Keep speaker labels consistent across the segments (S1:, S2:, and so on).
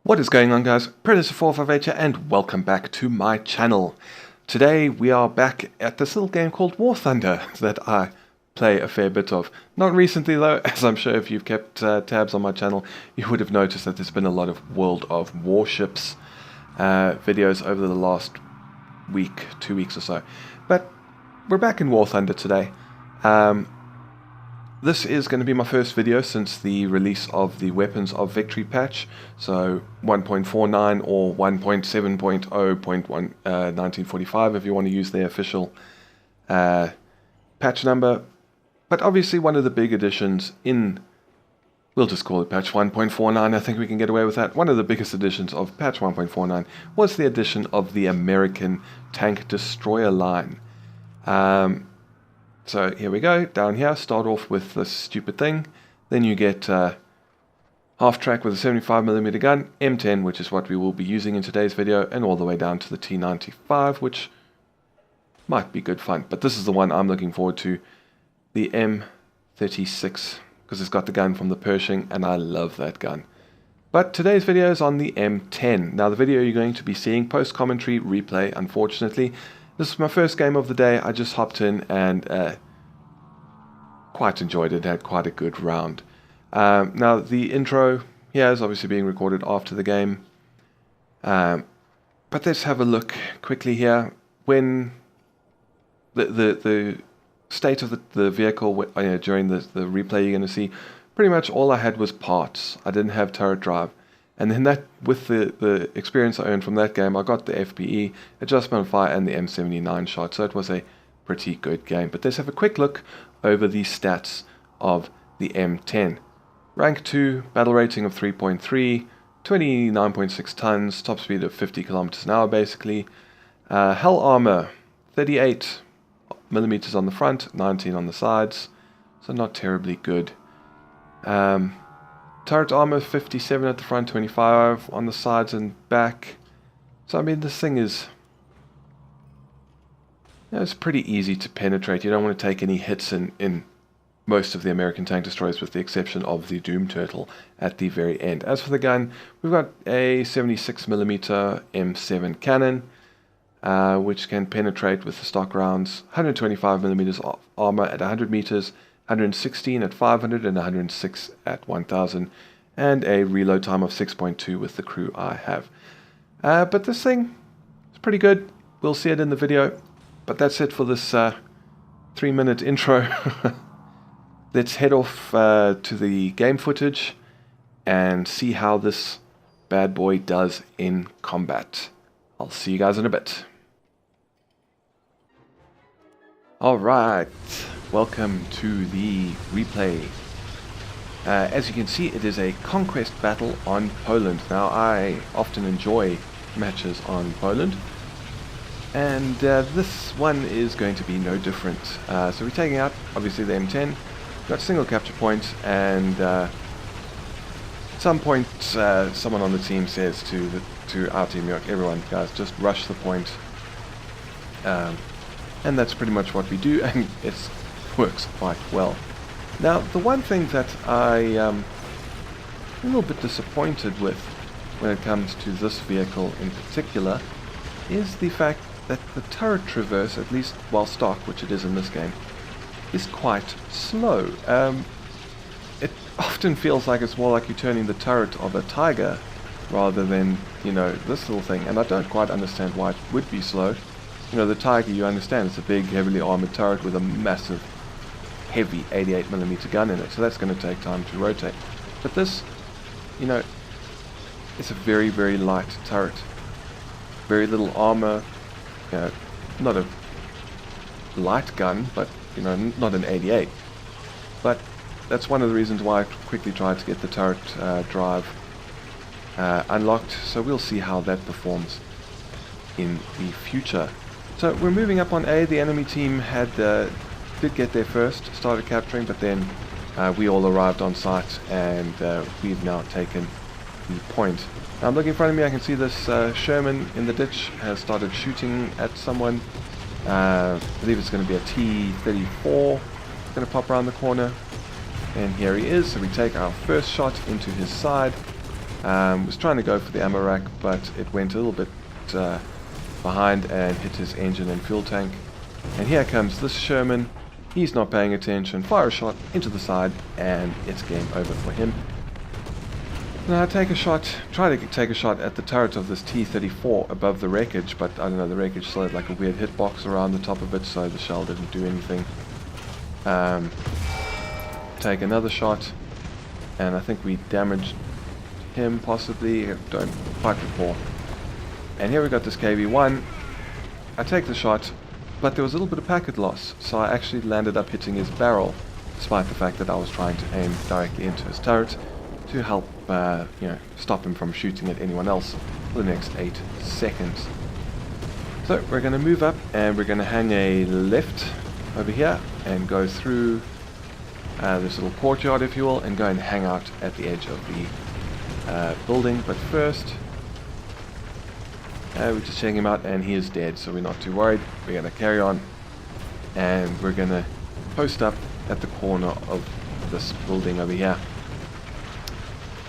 S1: What is going on, guys? Predator458 here, and welcome back to my channel. Today we are back at this little game called War Thunder that I play a fair bit of. Not recently though, as I'm sure if you've kept tabs on my channel, you would have noticed that there's been a lot of World of Warships videos over the last week, 2 weeks or so. But we're back in War Thunder today. This is going to be my first video since the release of the Weapons of Victory patch, so 1.49 or 1.7.0.1945 if you want to use their official patch number. But obviously one of the big additions in, we'll just call it patch 1.49, I think we can get away with that. One of the biggest additions of patch 1.49 was the addition of the American tank destroyer line. So here we go, down here, start off with this stupid thing. Then you get half track with a 75mm gun, M10, which is what we will be using in today's video, and all the way down to the T95, which might be good fun. But this is the one I'm looking forward to, the M36, because it's got the gun from the Pershing, and I love that gun. But today's video is on the M10. Now the video you're going to be seeing, post-commentary replay, unfortunately. This is my first game of the day. I just hopped in and quite enjoyed it. Had quite a good round. Now the intro here is obviously being recorded after the game. But let's have a look quickly here. When the state of the vehicle during the replay you're going to see, pretty much all I had was parts. I didn't have turret drive. And then that, with the experience I earned from that game, I got the FPE, adjustment of fire, and the M79 shot. So it was a pretty good game. But let's have a quick look over the stats of the M10. Rank 2, battle rating of 3.3, 29.6 tons, top speed of 50 kilometers an hour basically. Hull armor, 38mm on the front, 19 on the sides. So not terribly good. Turret armor 57 at the front, 25 on the sides and back. So I mean, this thing is, it's pretty easy to penetrate. You don't want to take any hits in most of the American tank destroyers, with the exception of the Doom Turtle at the very end. As for the gun, we've got a 76mm M7 cannon, which can penetrate with the stock rounds. 125mm armor at 100 meters. 116 at 500 and 106 at 1000, and a reload time of 6.2 with the crew I have. But this thing is pretty good. We'll see it in the video. But that's it for this 3-minute intro. Let's head off to the game footage and see how this bad boy does in combat. I'll see you guys in a bit. Alright. Welcome to the replay. As you can see, it is a conquest battle on Poland. Now, I often enjoy matches on Poland, and this one is going to be no different. So we're taking out, obviously, the M10. We've got single capture point, and at some point, someone on the team says to our team, everyone, guys, just rush the point. And that's pretty much what we do, and it's works quite well. Now, the one thing that I'm a little bit disappointed with when it comes to this vehicle in particular is the fact that the turret traverse, at least while stock, which it is in this game, is quite slow. It often feels like it's more like you're turning the turret of a Tiger rather than, this little thing, and I don't quite understand why it would be slow. The Tiger, you understand, it's a big, heavily armored turret with a massive, heavy 88mm gun in it, so that's going to take time to rotate. But this, it's a very, very light turret. Very little armor, not a light gun, but, not an 88. But that's one of the reasons why I quickly tried to get the turret drive unlocked, so we'll see how that performs in the future. So we're moving up on A. The enemy team did get there first, started capturing, but then we all arrived on site, and we've now taken the point. Now I'm looking in front of me, I can see this Sherman in the ditch has started shooting at someone. I believe it's going to be a T-34. It's going to pop around the corner, and here he is. So we take our first shot into his side, Was trying to go for the ammo rack, but it went a little bit behind and hit his engine and fuel tank. And here comes this Sherman. He's not paying attention. Fire a shot into the side, and it's game over for him. Now I try to take a shot at the turret of this T-34 above the wreckage, but I don't know, the wreckage still had like a weird hitbox around the top of it, so the shell didn't do anything. Take another shot, and I think we damaged him possibly, I don't quite recall. And here we got this KV-1. I take the shot, but there was a little bit of packet loss, so I actually landed up hitting his barrel, despite the fact that I was trying to aim directly into his turret to help stop him from shooting at anyone else for the next 8 seconds. So we're going to move up, and we're going to hang a left over here and go through this little courtyard, if you will, and go and hang out at the edge of the building. But first, we're just checking him out, and he is dead, so we're not too worried. We're going to carry on, and we're going to post up at the corner of this building over here.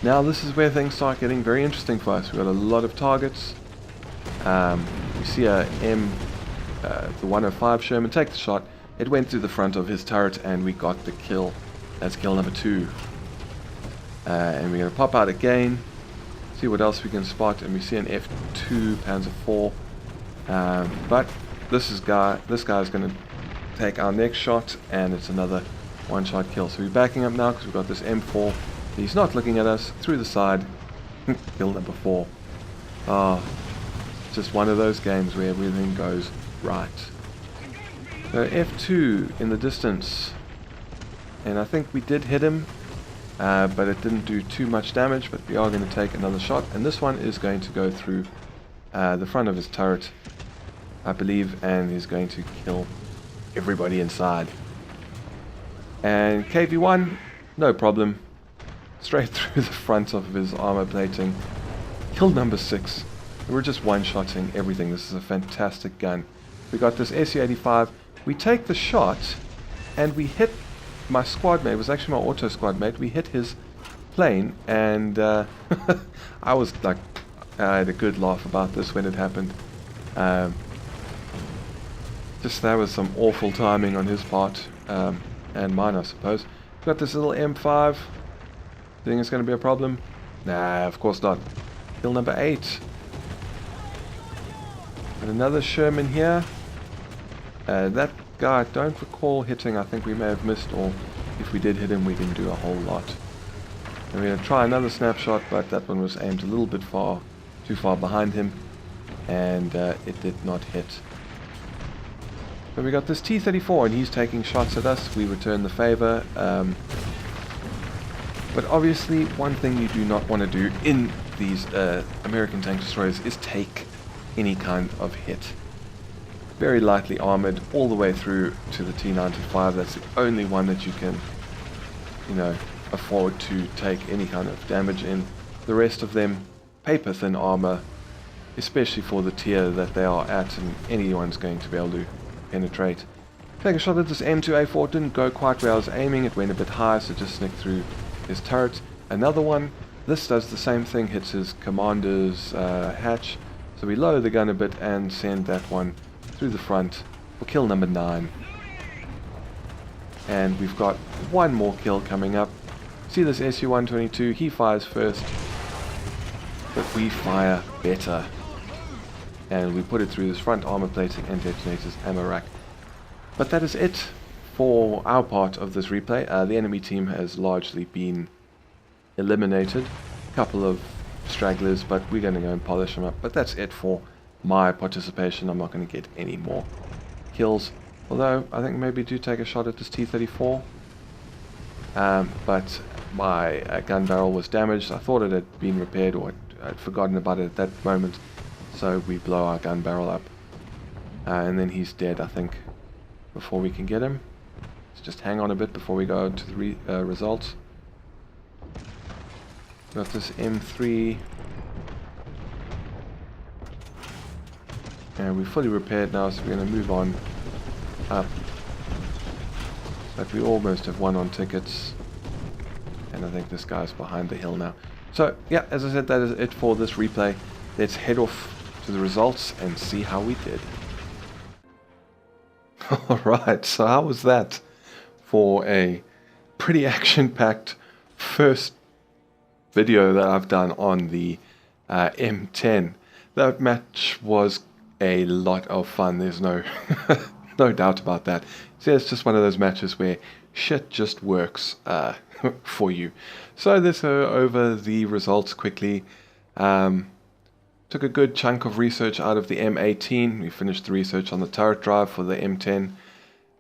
S1: Now this is where things start getting very interesting for us. We've got a lot of targets. We see the 105 Sherman take the shot. It went through the front of his turret, and we got the kill. That's kill number 2. And we're going to pop out again, see what else we can spot, and we see an F2 Panzer IV. But this guy's going to take our next shot, and it's another one-shot kill. So we're backing up now because we've got this M4. He's not looking at us, through the side. Kill number 4. Just one of those games where everything goes right. So F2 in the distance, and I think we did hit him, but it didn't do too much damage. But we are going to take another shot, and this one is going to go through the front of his turret, I believe, and he's going to kill everybody inside. And KV-1, no problem, straight through the front of his armor plating. Kill number 6. We're just one-shotting everything. This is a fantastic gun. We got this SU-85. We take the shot, and we hit my squad mate. It was actually my auto squad mate. We hit his plane, and I was like, I had a good laugh about this when it happened. Just that was some awful timing on his part, and mine, I suppose. We got this little M5. Think it's going to be a problem? Nah, of course not. Kill number 8. And another Sherman here. That guy, I don't recall hitting. I think we may have missed, or if we did hit him, we didn't do a whole lot. And we're going to try another snapshot, but that one was aimed a little bit too far behind him, and it did not hit. So we got this T-34, and he's taking shots at us. We return the favor. But obviously, one thing you do not want to do in these American tank destroyers is take any kind of hit. Very lightly armored all the way through to the T-95. That's the only one that you can, afford to take any kind of damage in. The rest of them, paper thin armor, especially for the tier that they are at, and anyone's going to be able to penetrate. Take a shot at this M2A4. Didn't go quite where I was aiming. It went a bit high, so just snicked through his turret. Another one. This does the same thing, hits his commander's hatch. So we lower the gun a bit and send that one through the front for kill number 9. And we've got one more kill coming up. See this SU-122, he fires first, but we fire better. And we put it through this front armor plating and detonate his ammo rack. But that is it for our part of this replay. The enemy team has largely been eliminated. A couple of stragglers, but we're going to go and polish them up. But that's it for my participation. I'm not going to get any more kills. Although, I think maybe do take a shot at this T-34. But my gun barrel was damaged. I thought it had been repaired, or I'd forgotten about it at that moment. So we blow our gun barrel up. And then he's dead, I think, before we can get him. Let's just hang on a bit before we go to the results. Got this M3. And we're fully repaired now, so we're going to move on up. But we almost have won on tickets. And I think this guy's behind the hill now. So yeah, as I said, that is it for this replay. Let's head off to the results and see how we did. Alright, so how was that for a pretty action-packed first video that I've done on the M10? That match was a lot of fun, there's no no doubt about that. So it's just one of those matches where shit just works for you. So let's go over the results quickly. Took a good chunk of research out of the M18. We finished the research on the turret drive for the M10.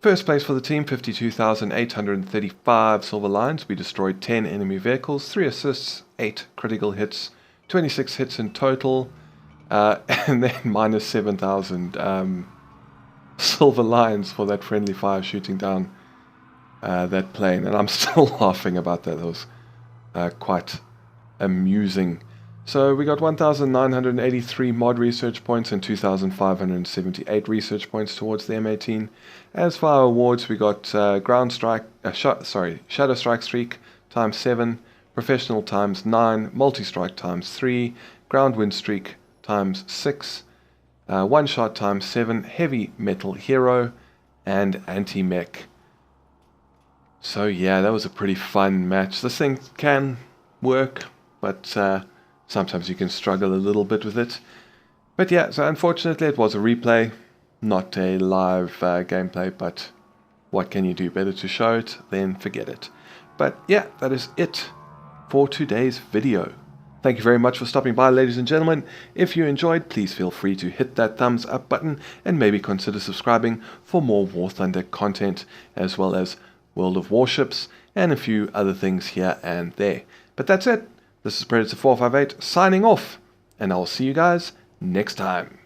S1: First place for the team, 52,835 silver lines. We destroyed 10 enemy vehicles, 3 assists, 8 critical hits, 26 hits in total, and then minus 7,000 silver lines for that friendly fire shooting down that plane. And I'm still laughing about that. That was quite amusing. So we got 1,983 mod research points and 2,578 research points towards the M18. As for our awards, we got Shadow Strike Streak times 7, Professional times 9, Multi-Strike times 3, Ground Win Streak times 6, One Shot times 7, Heavy Metal Hero, and Anti-Mech. So yeah, that was a pretty fun match. This thing can work, but sometimes you can struggle a little bit with it. But yeah, so unfortunately it was a replay, not a live gameplay, but what can you do? Better to show it than forget it. But yeah, that is it for today's video. Thank you very much for stopping by, ladies and gentlemen. If you enjoyed, please feel free to hit that thumbs up button and maybe consider subscribing for more War Thunder content, as well as World of Warships and a few other things here and there. But that's it. This is Predator 458 signing off, and I'll see you guys next time.